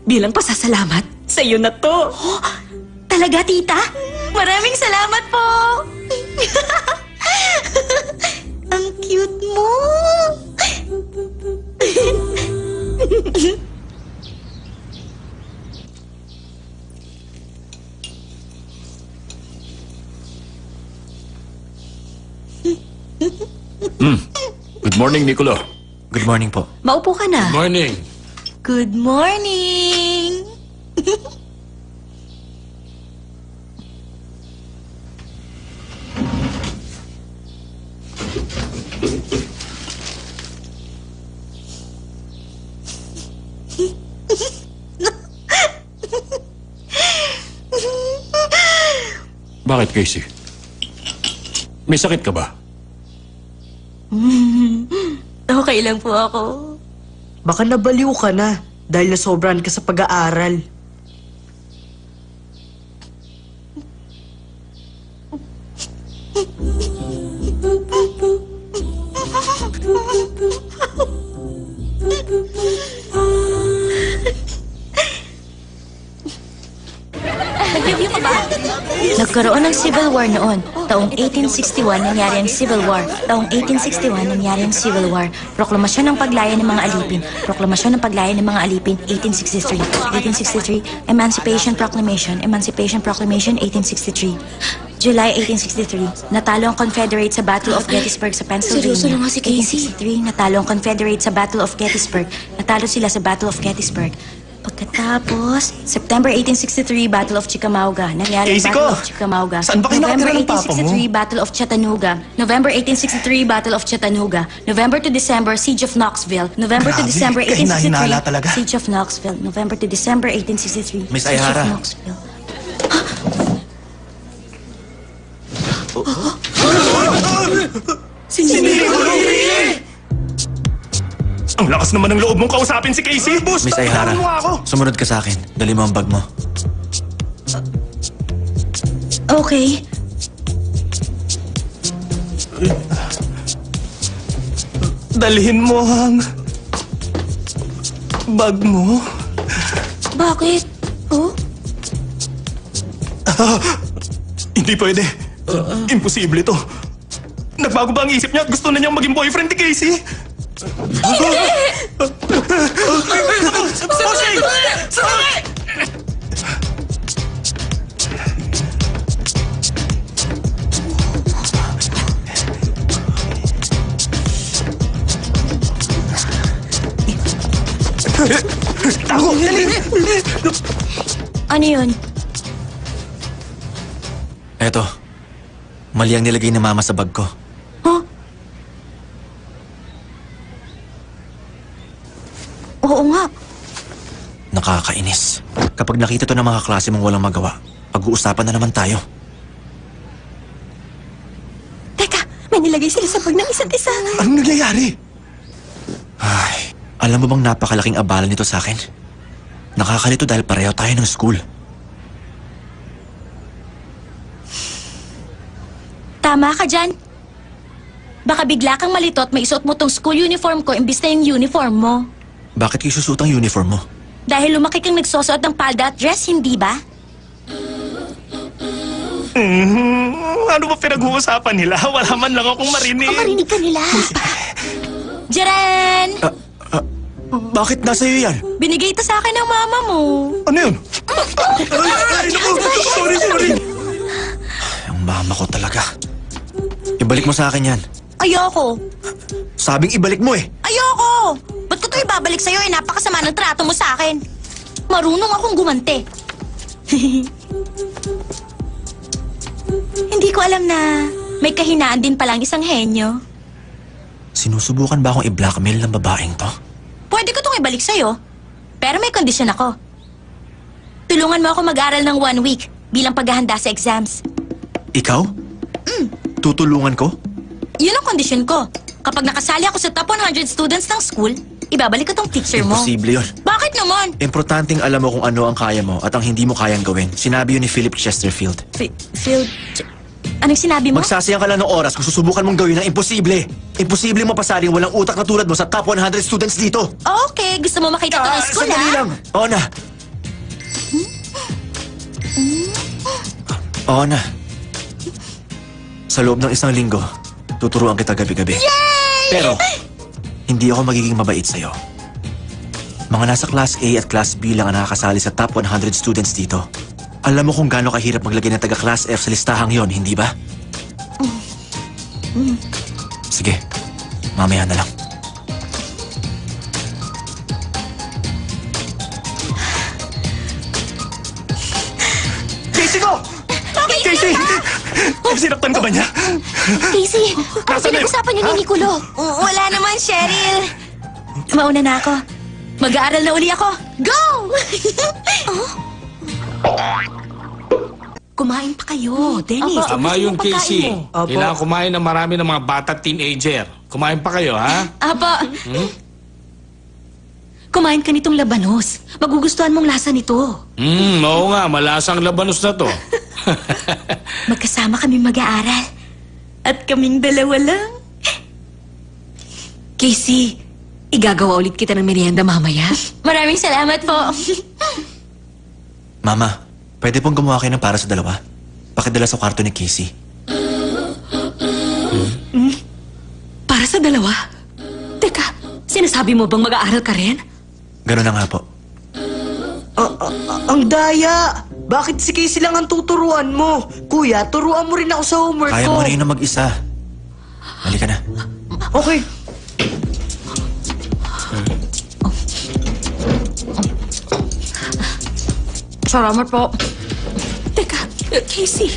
Bilang pasasalamat, sa iyo na to. Oh, talaga, tita? Maraming salamat po! Ang cute mo! Good morning, Nicolo. Good morning po. Maupo ka na. Morning. Good morning! Bakit, Casey? May sakit ka ba? Okay lang po ako. Baka nabaliw ka na dahil nasobran ka sa pag-aaral. Nag-review ka ba? Nagkaroon ng Civil War noon. Taong 1861 nangyari ang Civil War. Taong 1861 nangyari ang Civil War. Proklamasyon ng paglaya ng mga alipin. Proklamasyon ng paglaya ng mga alipin, 1863. 1863, Emancipation Proclamation. Emancipation Proclamation, 1863. July 1863, natalo ang Confederate sa Battle of Gettysburg sa Pennsylvania. Seryoso na nga si Casey. 1863, natalo ang Confederate sa Battle of Gettysburg. Natalo sila sa Battle of Gettysburg. Pagkatapos, September 1863, Battle of Chickamauga. Nangyari ang Casey Battle ko! of Chickamauga. Saan ba kayo November nakatira ng papa mo? 1863, Battle of Chattanooga. November 1863, Battle of Chattanooga. November to December, Siege of Knoxville. November to Grabe, December kahina-hinala 1863, talaga. Siege of Knoxville. November to December 1863, Miss Siege of Ayara. Knoxville. Ang lakas naman ng loob mong kausapin si Casey! Boss, Miss Ayara, mo ako! sumunod ka sa akin. Dali mo ang bag mo. Okay. Dalhin mo ang... bag mo. Bakit? Oh? Hindi pwede. Imposible to. Nagbago ba ang isip niya at gusto na niyang maging boyfriend ni Casey? Bossing! Tago! Dali! Ano yun? Eto, mali ang nilagay ni Mama sa bag ko. Huh? Oo nga. Nakakainis. Kapag nakita to ng mga klase mong walang magawa, pag-uusapan na naman tayo. Teka, may nilagay sila sa bag ng isa't isa. Anong nangyayari? Ay, alam mo bang napakalaking abala nito sa akin? Nakakalito dahil pareho tayo ng school. Tama ka dyan. Baka bigla kang malito at maisuot mo tong school uniform ko imbis na yung uniform mo. Bakit kayo susut ang uniform mo? Dahil lumaki kang nagsusuot ng palda at dress, hindi ba? Ano ba pinag-uusapan nila? Wala man lang akong marinig. Marinig ka nila. Jaren! Bakit nasa iyo yan? Binigay ito sa akin ng mama mo. Ano yun? Ay, naku! Sorry! Ang mama ko talaga. Ibalik mo sa akin yan. Ayoko. Sabing ibalik mo eh. Ayoko! Ba't ko ito ibabalik sa'yo eh? Napakasama ng trato mo sa akin. Marunong akong gumante. Hindi ko alam na may kahinaan din palang isang henyo. Sinusubukan ba akong i-blackmail ng babaeng to? Pwede ko itong ibalik sa'yo. Pero may kondisyon ako. Tulungan mo ako mag-aral ng 1 week bilang paghahanda sa exams. Ikaw? Tutulungan ko? Yun ang kondisyon ko. Kapag nakasali ako sa top 100 students ng school, ibabalik ko tong teacher mo. Imposible yun. Bakit naman? Importanteng alam mo kung ano ang kaya mo at ang hindi mo kayang gawin. Sinabi yun ni Philip Chesterfield. Phil... Anong sinabi mo? Magsasayang ka lang ng oras kung susubukan mong gawin ang imposible. Imposible mo pasaring walang utak na tulad mo sa top 100 students dito. Okay, gusto mo makita to ng school, sandali ha? lang. Oo na. Oo na. Sa loob ng 1 linggo, tuturuan kita gabi-gabi. Pero, hindi ako magiging mabait sa'yo. Mga nasa Class A at Class B lang ang nakakasali sa top 100 students dito. Alam mo kung gaano kahirap maglagay ng taga-Class F sa listahang yon, hindi ba? Sige, mamaya na lang. Casey ko! Casey! Sinaktan ka ba niya? Casey, ano Nasaan na yun? pinag-usapan niyo ni Nicolo? Wala naman, Cheryl. Mauna na ako. Mag-aaral na uli ako. Go! Kumain pa kayo, Dennis. Opo. Tama yun, Pagkain Casey. mo. Opo. Kailangan kumain ng marami ng mga bata at teenager. Kumain pa kayo, ha? Apa, Kumain ka nitong labanos. Magugustuhan mong lasa nito. Oo nga. Malasang labanos na to. magkasama kami mag-aaral. At kaming dalawa lang. Casey, igagawa ulit kita ng merienda mamaya. Maraming salamat po. Mama, pwede pong gumawa kayo ng para sa dalawa? Pakidala sa kwarto ni Casey. Para sa dalawa? Teka, sinasabi mo bang mag-aaral ka rin? Ganun na nga po. Ang daya! Bakit si Casey lang ang tuturuan mo? Kuya, turuan mo rin ako sa homework Kaya ko. mo rin na mag-isa. Halika na. Okay. Salamat po. Teka, Casey.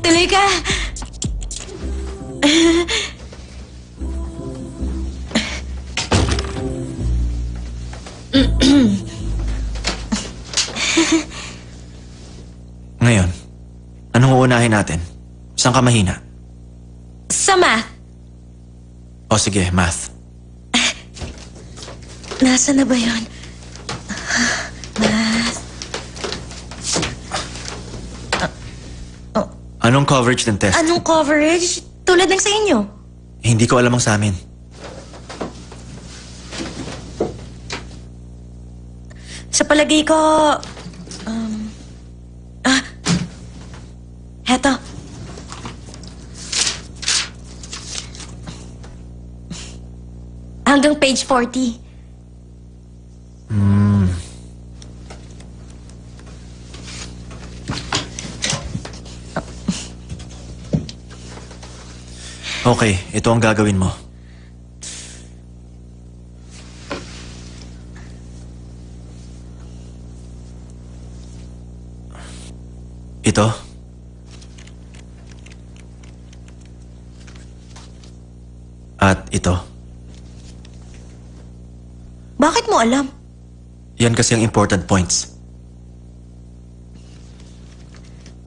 Tuloy ka. Ngayon, anong uunahin natin? Saan ka mahina? Sa math. O sige, math. Nasa na ba yun? Anong coverage ng test? Anong coverage? Tulad ng sa inyo. Hindi ko alam ang sa amin. Sa palagay ko... Heto. Hanggang page 40. Okay, ito ang gagawin mo. Ito. At ito. Bakit mo alam? Yan kasi ang important points.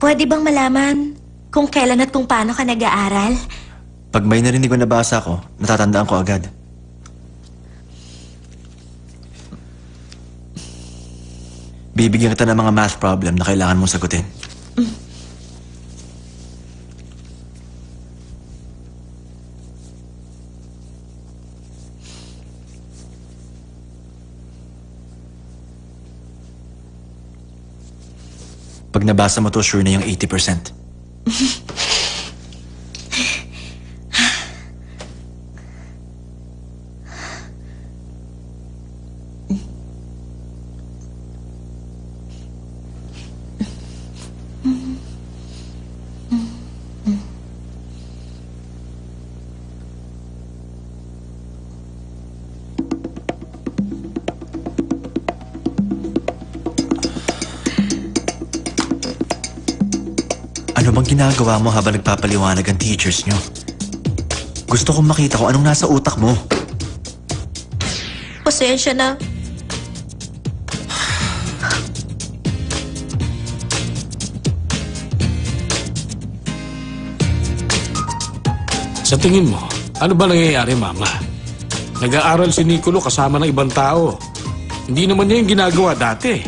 Pwede bang malaman kung kailan at kung paano ka nag-aaral? Pag may narinig o nabasa ko, natatandaan ko agad. Bibigyan kita ng mga math problem na kailangan mong sagutin. Pag nabasa mo to, sure na yung 80%. Ano bang ginagawa mo habang nagpapaliwanag ang teachers nyo? Gusto kong makita kung anong nasa utak mo. Pasensya na. Sa tingin mo, ano ba nangyayari, Mama? Nag-aaral si Nicolo kasama ng ibang tao. Hindi naman niya yung ginagawa dati.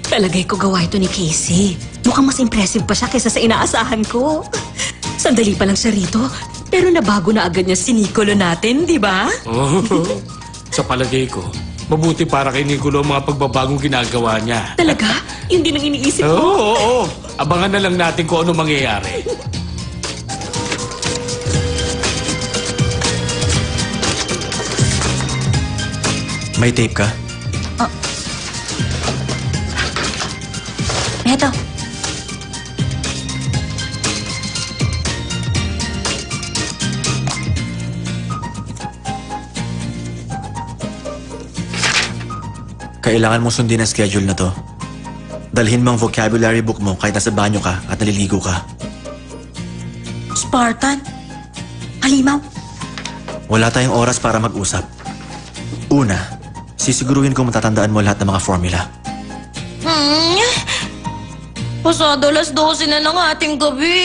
Palagay ko gawa ito ni Casey. Mukhang mas impressive pa siya kaysa sa inaasahan ko. Sandali pa lang siya rito, pero nabago na agad niya si Nicolo natin, di ba? Oh, sa palagay ko, mabuti para kay Nicolo ang mga pagbabagong ginagawa niya. Talaga? Yun din ang iniisip Oo, ko. oo, oo. Abangan na lang natin kung ano mangyayari. May tape ka? Eto. Kailangan mong sundin ang schedule na to. Dalhin mo ang vocabulary book mo kahit nasa banyo ka at naliligo ka. Spartan? Halimaw? Wala tayong oras para mag-usap. Una, sisiguruhin kong matatandaan mo lahat ng mga formula. Pasado 12:00 na ng ating gabi.